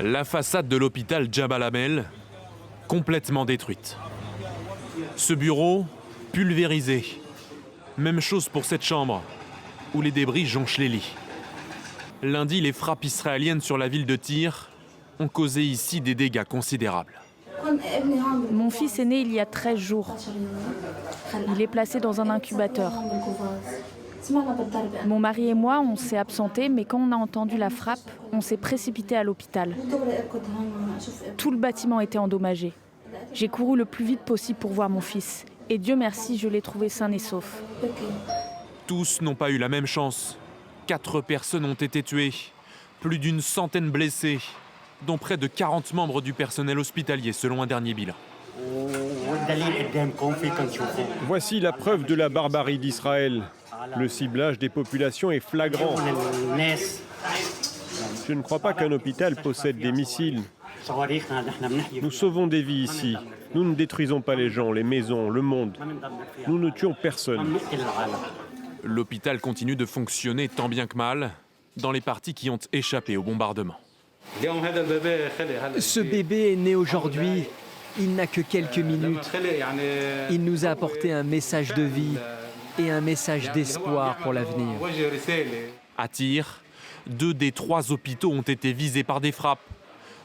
La façade de l'hôpital Jabal Amel, complètement détruite. Ce bureau, pulvérisé. Même chose pour cette chambre, où les débris jonchent les lits. Lundi, les frappes israéliennes sur la ville de Tyr ont causé ici des dégâts considérables. Mon fils est né il y a 13 jours. Il est placé dans un incubateur. Mon mari et moi, on s'est absentés, mais quand on a entendu la frappe, on s'est précipité à l'hôpital. Tout le bâtiment était endommagé. J'ai couru le plus vite possible pour voir mon fils. Et Dieu merci, je l'ai trouvé sain et sauf. Tous n'ont pas eu la même chance. 4 personnes ont été tuées, plus d'une centaine blessées, dont près de 40 membres du personnel hospitalier, selon un dernier bilan. Voici la preuve de la barbarie d'Israël. Le ciblage des populations est flagrant. Je ne crois pas qu'un hôpital possède des missiles. Nous sauvons des vies ici. Nous ne détruisons pas les gens, les maisons, le monde. Nous ne tuons personne. L'hôpital continue de fonctionner tant bien que mal dans les parties qui ont échappé au bombardement. Ce bébé est né aujourd'hui. Il n'a que quelques minutes. Il nous a apporté un message de vie et un message d'espoir pour l'avenir. À Tyr, 2 des 3 hôpitaux ont été visés par des frappes.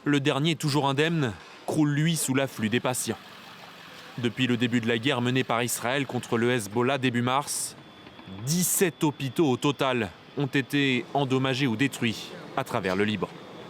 Le dernier, toujours indemne, croule lui sous l'afflux des patients. Depuis le début de la guerre menée par Israël contre le Hezbollah début mars, 17 hôpitaux au total ont été endommagés ou détruits à travers le Liban.